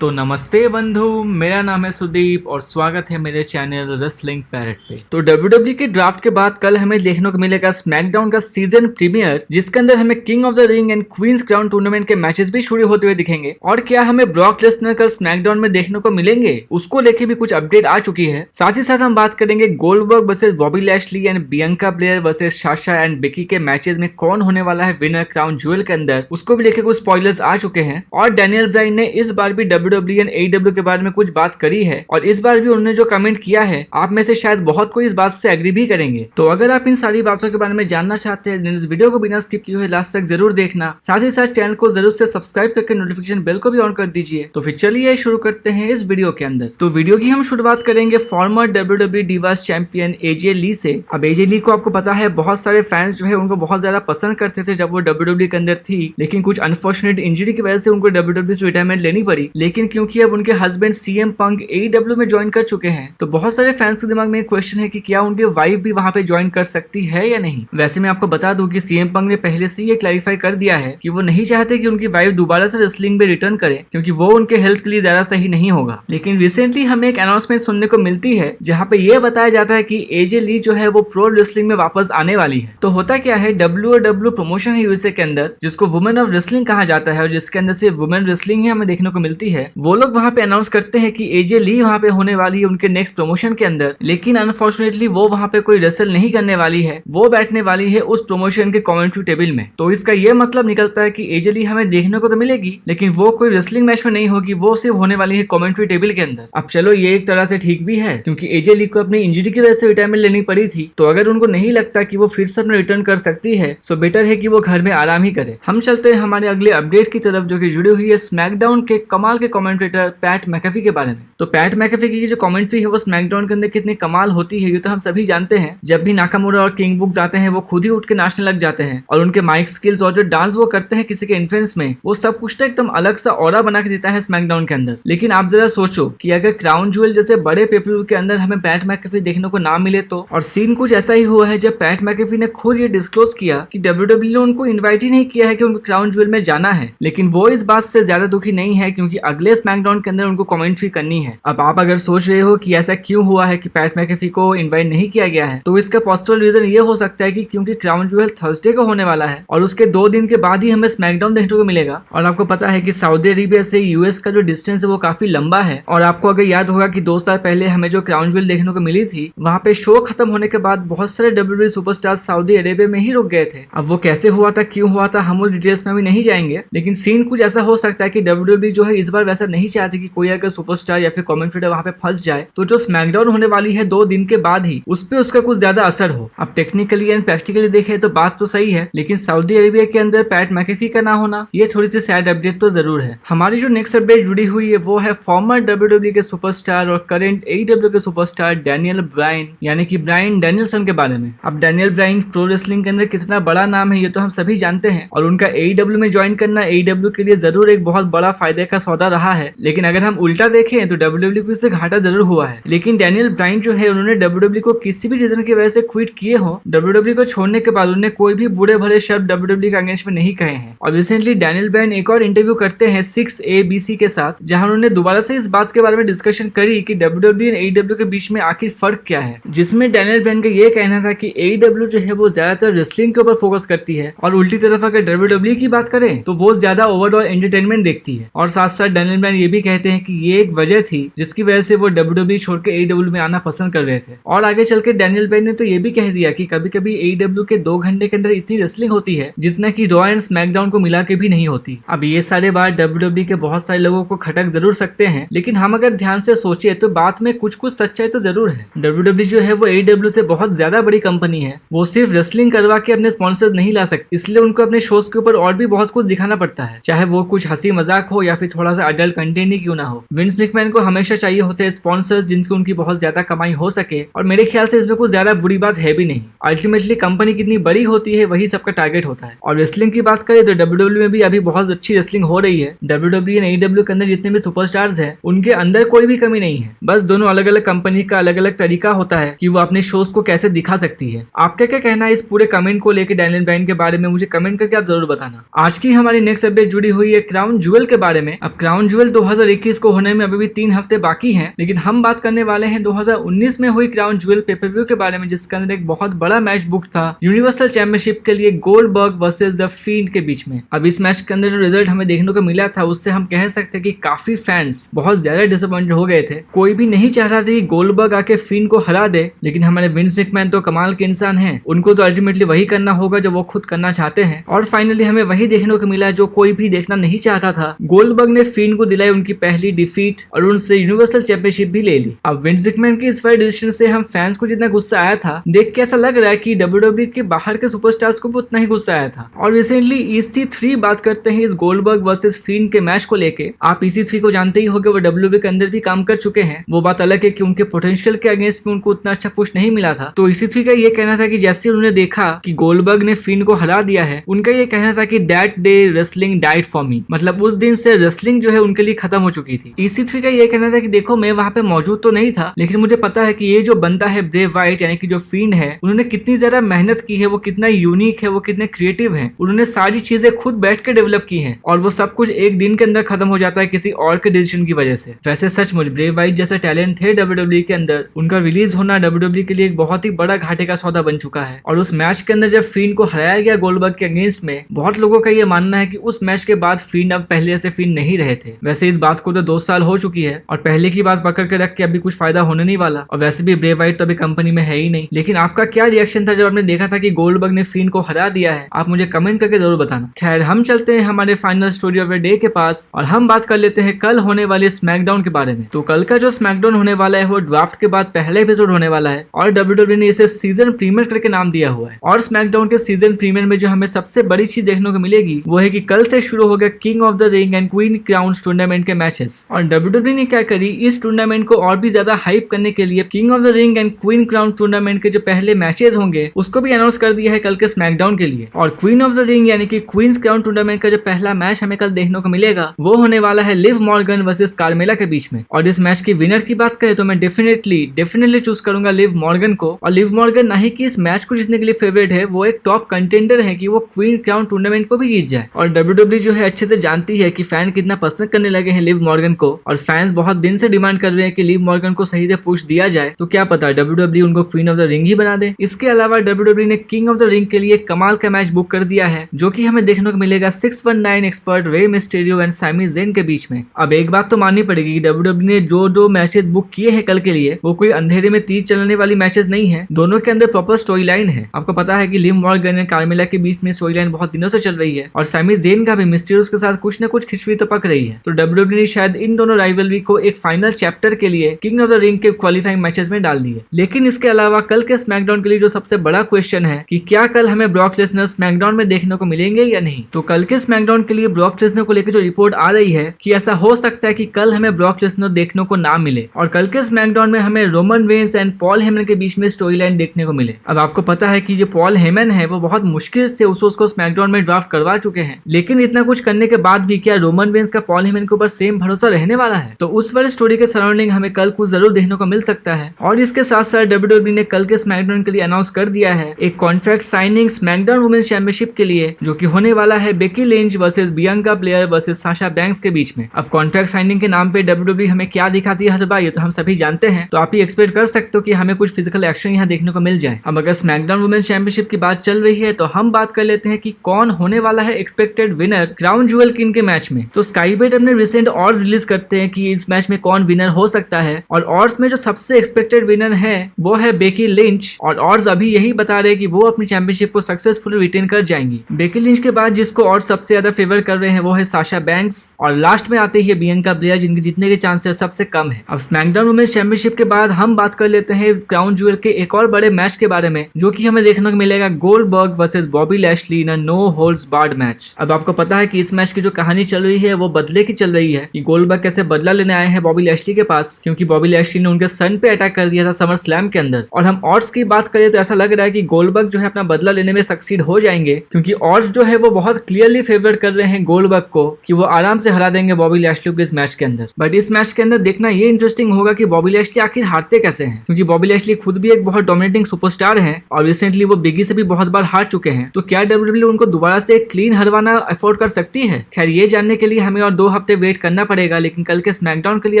तो नमस्ते बंधु, मेरा नाम है सुदीप और स्वागत है मेरे चैनल रेसलिंग पैरेट पे। तो WWE के ड्राफ्ट के बाद कल हमें देखने को मिलेगा स्मैकडाउन का सीजन प्रीमियर, जिसके अंदर हमें king of the ring and queen's crown tournament के मैचेस भी शुरू होते हुए दिखेंगे। और क्या हमें ब्रॉक लेसनर कल स्मैकडाउन में देखने को मिलेंगे, उसको लेके भी कुछ अपडेट आ चुकी है। साथ ही साथ हम बात करेंगे Goldberg versus Bobby Lashley and Bianca Blair versus Sasha and Becky के मैचेस में कौन होने वाला है विनर क्राउन ज्वेल के अंदर, उसको भी लेके कुछ स्पॉयलर्स आ चुके हैं। और डैनियल ब्राइन ने इस बार भी WWE एंड AEW के बारे में कुछ बात करी है और इस बार भी उन्होंने जो कमेंट किया है, आप में से शायद बहुत कोई इस बात से एग्री भी करेंगे। तो अगर आप इन सारी बातों के बारे में जानना चाहते हैं, इस वीडियो को बिना स्किप किए हुए लास्ट तक जरूर देखना। साथ ही साथ चैनल को जरूर से सब्सक्राइब करके नोटिफिकेशन बेल को भी ऑन कर दीजिए। तो फिर चलिए शुरू करते हैं इस वीडियो के अंदर। तो वीडियो की हम शुरुआत करेंगे farmer WWE Divas champion AJ ली से। अब AJ ली को आपको पता है, बहुत सारे फैंस जो है उनको बहुत ज्यादा पसंद करते थे जब वो WWE के अंदर थी, लेकिन कुछ अनफॉर्चुनेट इंजरी की वजह से उनको WWE से रिटायरमेंट लेनी पड़ी। लेकिन क्योंकि अब उनके हस्बैंड CM पंक AEW में ज्वाइन कर चुके हैं, तो बहुत सारे फैंस के दिमाग में एक क्वेश्चन है कि क्या उनके वाइफ भी वहां पे ज्वाइन कर सकती है या नहीं। वैसे मैं आपको बता दूं कि CM पंक ने पहले से ये क्लैरिफाई कर दिया है कि वो नहीं चाहते कि उनकी वाइफ दोबारा से रेसलिंग में रिटर्न करे, क्योंकि वो उनके हेल्थ के लिए ज्यादा सही नहीं होगा। लेकिन रिसेंटली हमें एक अनाउंसमेंट सुनने को मिलती है जहाँ पे ये बताया जाता है कि AJ ली जो है वो प्रो रेसलिंग में वापस आने वाली है। तो होता क्या है, WWE प्रमोशन है USA के अंदर, जिसको वुमेन ऑफ रेसलिंग कहा जाता है और जिसके अंदर से वुमेन रेसलिंग ही हमें देखने को मिलती है। वो लोग वहाँ पे अनाउंस करते हैं कि AJ ली वहाँ पे होने वाली है उनके नेक्स्ट प्रमोशन के अंदर, लेकिन अनफॉर्चुनेटली वो वहाँ पे कोई रेसल नहीं करने वाली है, वो बैठने वाली है उस प्रमोशन के कमेंट्री टेबल में। तो इसका ये मतलब निकलता है कि AJ ली हमें देखने को तो मिलेगी, लेकिन वो कोई रेसलिंग मैच में नहीं होगी, वो सिर्फ होने वाली है कमेंट्री टेबल के अंदर। अब चलो ये एक तरह से ठीक भी है, क्योंकि AJ ली को अपनी इंजरी की वजह से रिटायरमेंट लेनी पड़ी थी। तो अगर उनको नहीं लगता कि वो फिर से अपना रिटर्न कर सकती है, सो बेटर है कि वो घर में आराम ही करे। हम चलते हैं हमारे अगले अपडेट की तरफ, जो कि जुड़ी हुई है स्मैकडाउन के कमाल के कमेंटेटर पैट मैकेफी के बारे में। तो पैट मैकेफी की जो कमेंट्री है वो स्मैकडाउन के अंदर कितनी कमाल होती है ये तो हम सभी जानते हैं। जब भी नाकामुरा और किंग बुक्स आते हैं, वो खुद ही उठ के नाचने लग जाते हैं और उनके माइक स्किल्स और जो डांस वो करते हैं किसी के इन्फ्लुएंस में, वो सब कुछ तो एकदम अलग सा ऑरा बना के देता है स्मैकडाउन के अंदर। लेकिन आप जरा सोचो कि अगर क्राउन ज्वेल जैसे बड़े पेपर के अंदर हमें पैट मैकेफी देखने को ना मिले तो। और सीन कुछ ऐसा ही हुआ है जब पैट मैकेफी ने खुद ये डिस्क्लोज किया कि WWE ने उनको इन्वाइट ही नहीं किया है कि उनको क्राउन ज्वेल में जाना है। लेकिन वो इस बात से ज्यादा दुखी नहीं है, क्योंकि अगले स्मैकडाउन के अंदर उनको कमेंट्री करनी है। अब आप अगर सोच रहे हो कि ऐसा क्यों हुआ है कि पैट मैकेफी को इनवाइट नहीं किया गया है, तो इसका पॉसिबल रीजन ये हो सकता है कि क्योंकि क्राउन ज्वेल थर्सडे को होने वाला है और उसके 2 दिन के बाद ही हमें स्मैकडाउन देखने को मिलेगा। और आपको पता है कि सऊदी अरेबिया से US का जो डिस्टेंस है वो काफी लंबा है। और आपको अगर याद होगा कि 2 साल पहले हमें जो क्राउन ज्वेल देखने को मिली थी, वहाँ पे शो खत्म होने के बाद बहुत सारे WWE सुपरस्टार सऊदी अरेबिया में ही रुक गए थे। अब वो कैसे हुआ था, क्यों हुआ था, हम उस डिटेल्स में भी नहीं जाएंगे, लेकिन सीन कुछ ऐसा हो सकता है कि WWE जो है इस बार वैसा नहीं चाहती कि कोई अगर सुपरस्टार या फिर कमेंटेटर वहाँ पे फंस जाए, तो जो स्मैकडाउन होने वाली है 2 दिन के बाद ही, उस पे उसका कुछ ज्यादा असर हो। अब टेक्निकली एंड प्रैक्टिकली देखें तो बात तो सही है, लेकिन सऊदी अरेबिया के अंदर पैट मैकेफी का ना होना ये थोड़ी सी सैड अपडेट तो जरूर है। हमारी जो नेक्स्ट अपडेट जुड़ी हुई है वो है फॉर्मर WWE के सुपरस्टार और करंट AEW के सुपरस्टार डैनियल ब्राइन, यानी कि ब्रायन डैनियलसन के बारे में। अब डैनियल ब्राइन प्रो रेसलिंग के अंदर कितना बड़ा नाम है ये तो हम सभी जानते हैं, और उनका AEW में ज्वाइन करना AEW के लिए जरूर एक बहुत बड़ा फायदे का सौदा रहा है। लेकिन अगर हम उल्टा देखें तो WWE को इससे घाटा जरूर हुआ है। लेकिन डैनियल ब्राइन जो है, उन्होंने WWE को किसी भी रीजन की वजह से क्विट किए हो, WWE को छोड़ने के बाद उन्होंने कोई भी बुरे भरे शब्द WWE के अगेंस्ट में नहीं कहे हैं। और रिसेंटली डैनियल ब्राइन एक और इंटरव्यू करते हैं 6ABC के साथ, जहां उन्होंने दोबारा से इस बात के बारे में डिस्कशन करी कि WWE और AEW के बीच में आखिर फर्क क्या है, जिसमें डैनियल ब्राइन का ये कहना था कि AEW जो है वो ज्यादातर रेसलिंग के ऊपर फोकस करती है, और उल्टी तरफ अगर WWE की बात करें तो वो ज्यादा ओवरऑल एंटरटेनमेंट देखती है। और साथ साथ डैनियल ब्राइन ये भी कहते हैं कि ये एक वजह थी जिसकी वजह से वो WWE छोड़ के AEW में आना पसंद कर रहे थे। और आगे चल के डैनियल ब्राइन ने तो ये भी कह दिया कि कभी कभी AEW के 2 घंटे के अंदर इतनी रेसलिंग होती है जितना कि रॉ एंड स्मैकडाउन को मिला के भी नहीं होती। अब ये सारे बात WWE के बहुत सारे लोगों को खटक जरूर सकते हैं, लेकिन हम अगर ध्यान से सोचे तो बात में कुछ कुछ सच्चाई तो जरूर है। WWE जो है वो AEW से बहुत ज्यादा बड़ी कंपनी है, वो सिर्फ रेसलिंग करवा के अपने स्पॉन्सर्स नहीं ला सकती, इसलिए उनको अपने शोज के ऊपर और भी बहुत कुछ दिखाना पड़ता है, चाहे वो कुछ हंसी मजाक हो या फिर थोड़ा सा अडल्ट कंटेंट ही क्यों ना हो। विंस मैकमैन को हमेशा चाहिए होते हैं स्पॉन्सर्स जिनकी उनकी बहुत ज्यादा कमाई हो सके, और मेरे ख्याल से इसमें कुछ ज्यादा बुरी बात है भी नहीं। अल्टीमेटली कंपनी कितनी बड़ी होती है वही सबका टारगेट होता है। और रेसलिंग की बात करें तो WWE में भी अभी बहुत अच्छी रेसलिंग हो रही है। WWE एंड AEW के अंदर जितने भी सुपरस्टार्स हैं, उनके अंदर कोई भी कमी नहीं है, बस दोनों अलग अलग कंपनी का अलग अलग तरीका होता है कि वो अपने शोज को कैसे दिखा सकती है। आपका क्या कहना है इस पूरे कमेंट को लेकर डैनियल ब्राइन के बारे में, मुझे कमेंट करके आप जरूर बताना। आज की हमारी नेक्स्ट अपडेट जुड़ी हुई है क्राउन ज्वेल के बारे में। अब क्राउन क्राउन ज्वेल 2021 को होने में अभी भी 3 हफ्ते बाकी हैं, लेकिन हम बात करने वाले हैं 2019 में हुई क्राउन ज्वेल पेपर व्यू के बारे में, जिसके अंदर एक बहुत बड़ा मैच बुक था यूनिवर्सल चैंपियनशिप के लिए गोल्डबर्ग वर्सेस द फील्ड के बीच में। अब इस मैच के अंदर जो रिजल्ट हमें देखने को मिला था उससे हम कह सकते हैं कि काफी फैंस बहुत ज्यादा डिसअपॉइंटेड हो गए थे। कोई भी नहीं चाहता था कि गोल्डबर्ग आके फील्ड को हरा दे, लेकिन हमारे विंस मैकमैन तो कमाल के इंसान हैं, उनको तो अल्टीमेटली वही करना होगा जो वो खुद करना चाहते हैं। और फाइनली हमें वही देखने को मिला जो कोई भी देखना नहीं चाहता था। गोल्डबर्ग ने फील्ड को दिलाई उनकी पहली डिफीट और उनसे यूनिवर्सल चैंपियनशिप भी ले ली। अब विंस मैकमैन के इस वाले डिसीजन से हम फैंस को जितना गुस्सा आया था, देख के ऐसा लग रहा है कि डब्ल्यूडब्ल्यूई के बाहर के सुपरस्टार्स को भी उतना ही गुस्सा आया था। और रिसेंटली EC3 बात करते हैं इस गोल्डबर्ग वर्सेस फील्ड के मैच को लेके। आप EC3 को जानते ही होंगे, वो डब्ल्यूडब्ल्यूई के अंदर भी काम कर चुके हैं। वो बात अलग है कि उनके पोटेंशियल के अगेंस्ट में उनको उतना अच्छा पुश नहीं मिला था। तो EC3 का ये कहना था कि जैसे उन्होंने देखा कि गोल्डबर्ग ने फील्ड को हरा दिया है, उनका ये कहना था कि that day wrestling died for me, मतलब उस दिन से रेसलिंग जो है उनके लिए खत्म हो चुकी थी। EC3 का ये कहना था कि देखो मैं वहां पे मौजूद तो नहीं था, लेकिन मुझे पता है कि ये जो बंदा है ब्रे वाइट यानी कि जो फील्ड है, उन्होंने कितनी ज्यादा मेहनत की है, वो कितना यूनिक है, वो कितने क्रिएटिव है, उन्होंने सारी चीजें खुद बैठ के डेवलप की है और वो सब कुछ एक दिन के अंदर खत्म हो जाता है किसी और के डिसीजन की वजह से। वैसे सचमुच ब्रे वाइट जैसा टैलेंट थे डब्ल्यूडब्ल्यूई के अंदर, उनका रिलीज होना डब्ल्यूडब्ल्यूई के लिए एक बहुत ही बड़ा घाटे का सौदा बन चुका है। और उस मैच के अंदर जब फील्ड को हराया गया गोल्डबर्ग के अगेंस्ट में, बहुत लोगों का ये मानना है कि उस मैच के बाद फील्ड अब पहले ऐसे फील्ड नहीं रहे थे। वैसे इस बात को तो 2 साल हो चुकी है और पहले की बात पकड़ के रख के अभी कुछ फायदा होने नहीं वाला, और वैसे भी ब्रे वाइट तो अभी कंपनी में है ही नहीं। लेकिन आपका क्या रिएक्शन था जब आपने देखा था कि गोल्डबर्ग ने फील्ड को हरा दिया है? आप मुझे कमेंट करके जरूर बताना। खैर हम चलते हैं हमारे final story of the day के पास और हम बात कर लेते हैं कल होने वाले स्मैकडाउन के बारे में। तो कल का जो स्मैकडाउन होने वाला है वो ड्राफ्ट के बाद पहला एपिसोड होने वाला है और डब्ल्यूडब्ल्यूई ने इसे सीजन प्रीमियर करके नाम दिया हुआ है। और स्मैकडाउन के सीजन प्रीमियर में जो हमें सबसे बड़ी चीज देखने को मिलेगी वो है कि कल से शुरू हो गया king of the ring and queen crowns tournament के मैचेस। और डब्ल्यूडब्ल्यूई ने क्या करी, इस टूर्नामेंट को और भी ज्यादा हाइप करने के लिए king of the ring and queen crown tournament के जो पहले मैचेस होंगे उसको भी अनाउंस कर दिया है कल के स्मैकडाउन के लिए। और क्वीन ऑफ द रिंग यानी कि क्वींस क्राउन टूर्नामेंट का जो पहला मैच हमें कल देखने को मिलेगा वो होने वाला है लिव मॉर्गन वर्सेस कार्मेला के बीच में। और इस मैच की विनर की बात करें तो मैं डेफिनेटली चूज करूंगा लिव मॉर्गन को। और लिव मॉर्गन ना ही कि इस मैच को जीतने के लिए फेवरेट है, वो एक टॉप कंटेंडर है कि वो क्वीन क्राउन टूर्नामेंट को भी जीत जाए। और डब्ल्यूडब्ल्यूई जो है अच्छे से जानती है कि फैन कितना पसंद करने लगे हैं लिव मॉर्गन को, और फैंस बहुत दिन से डिमांड कर रहे हैं कि लिव मॉर्गन को सही से पुश दिया जाए। तो क्या पता डब्ल्यूडब्ल्यूई उनको क्वीन ऑफ द रिंग ही बना दे। इसके अलावा डब्ल्यूडब्ल्यूई ने किंग ऑफ द रिंग के लिए कमाल का मैच बुक कर दिया है जो कि हमें देखने को मिलेगा 619 expert Rey Mysterio and Sami Zayn के बीच में। अब एक बात तो माननी पड़ेगी कि डब्ल्यूडब्ल्यूई ने जो मैचेस बुक किए हैं कल के लिए वो कोई अंधेरे में तीर चलने वाली मैचेस नहीं है, दोनों के अंदर प्रॉपर स्टोरी लाइन है। आपको पता है कि लिव मॉर्गन एंड कार्मेला के बीच में स्टोरी लाइन बहुत दिनों से चल रही है और सैमी ज़ेन का भी मिस्टीरियोस के साथ कुछ न कुछ खिचड़ी तो पक रही है। तो डब्ल्यूडब्ल्यूई ने शायद इन दोनों राइवलरी को एक फाइनल चैप्टर के लिए किंग ऑफ द रिंग के क्वालिफाइंग मैचेस में डाल दिए। लेकिन इसके अलावा कल के स्मैकडाउन के लिए जो सबसे बड़ा क्वेश्चन है कि क्या कल हमें ब्रॉक लेसनर स्मैकडाउन में देखने को मिलेंगे या नहीं। तो कल के स्मैकडाउन के लिए ब्रॉक लेसनर को लेकर जो रिपोर्ट आ रही है कि ऐसा हो सकता है कि कल हमें ब्रॉक लेसनर देखने को ना मिले और कल के स्मैकडाउन में हमें Roman Reigns and Paul Heyman के बीच में स्टोरी लाइन देखने को मिले। अब आपको पता है कि जो पॉल हेमन है वो बहुत मुश्किल से उसको स्मैकडाउन में ड्राफ्ट करवा चुके हैं, लेकिन इतना कुछ करने के बाद भी क्या रोमन रेंस का पॉल हेमन के ऊपर सेम भरोसा रहने वाला है? तो उस वाली स्टोरी के सराउंडिंग हमें कल कुछ जरूर देखने को मिल सकता है। और इसके साथ साथ डब्ल्यूडब्ल्यूई ने कल के स्मैकडाउन के लिए अनाउंस कर दिया है एक contract signing SmackDown women's championship के लिए, जो कि होने वाला है Becky Lynch versus Bianca Belair versus Sasha Banks के बीच में। अब कॉन्ट्रैक्ट साइनिंग के नाम पे डब्ल्यूडब्ल्यूई हमें क्या दिखाती है हर बार ये तो हम सभी जानते हैं, तो आप ही एक्सपेक्ट कर सकते हो कि हमें कुछ फिजिकल एक्शन यहाँ देखने को मिल जाए। अब अगर स्मैकडाउन वुमेन्स चैंपियनशिप की बात चल रही है तो हम बात कर लेते हैं कि कौन होने वाला है expected winner crown jewel king के मैच में। तो स्काई बेट अपने रिसेंट ऑड्स रिलीज करते हैं कि इस मैच में कौन विनर हो सकता है, और ऑड्स में जो सबसे एक्सपेक्टेड विनर है वो है बेकी लिंच, और ऑड्स अभी यही बता रहे हैं कि वो अपनी चैंपियनशिप को सक्सेसफुली रिटेन कर जाएंगी। बेकी लिंच के बाद जिसको ऑड्स सबसे ज्यादा फेवर कर रहे हैं वो है साशा बैंक्स, और लास्ट में आते ही बियांका ब्लेयर जिनके जीतने के चांसेस सबसे कम है। अब स्मैकडाउन वुमेन्स चैंपियनशिप के बाद हम बात कर लेते हैं क्राउन ज्वेल के एक और बड़े मैच के बारे में जो कि हमें देखने को मिलेगा Goldberg versus Bobby Lashley in a no holds barred match. अब आपको पता है कि इस मैच की जो कहानी चल रही है वो बदले की चल रही है कि गोल्डबर्ग कैसे बदला लेने आए हैं बॉबी लैशली के पास, क्योंकि बॉबी लैशली ने उनके सन पे अटैक कर दिया था समर स्लैम के अंदर। और हम ऑड्स की बात करें तो ऐसा लग रहा है कि गोल्डबर्ग जो है अपना बदला लेने में सक्सीड हो जाएंगे, क्योंकि ऑड्स जो है वो बहुत क्लियरली फेवर कर रहे हैं गोल्डबर्ग को कि वो आराम से हरा देंगे बॉबी लैशली को इस मैच के अंदर। बट इस मैच के अंदर देखना ये इंटरेस्टिंग होगा कि बॉबी लैशली आखिर हारते कैसे हैं, क्योंकि बॉबी लैशली खुद भी एक बहुत डोमिनेटिंग सुपरस्टार है और रिसेंटली वो बिगी से भी बहुत बार हार चुके हैं। तो क्या डब्ल्यूडब्ल्यूई उनको दोबारा से क्लीन हरवाना अफोर्ड कर सकती है? खैर ये जानने के लिए हमें और 2 हफ्ते वेट करना पड़ेगा, लेकिन कल के स्मैकडाउन के लिए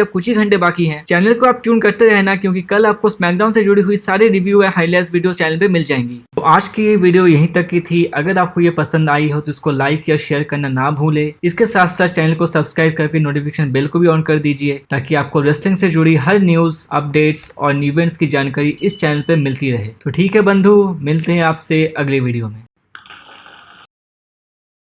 अब कुछ ही घंटे बाकी हैं। चैनल को आप ट्यून करते रहना, क्योंकि कल आपको स्मैकडाउन से जुड़ी हुई सारी रिव्यू या हाईलाइट्स वीडियो चैनल पे मिल जाएंगी। तो आज की ये वीडियो यहीं तक की थी। अगर आपको ये पसंद आई हो तो इसको लाइक या शेयर करना ना भूले। इसके साथ साथ चैनल को सब्सक्राइब करके नोटिफिकेशन बेल को भी ऑन कर दीजिए, ताकि आपको रेसलिंग से जुड़ी हर न्यूज, अपडेट्स और इवेंट्स की जानकारी इस चैनल पे मिलती रहे। तो ठीक है बंधु, मिलते हैं आपसे अगले वीडियो में।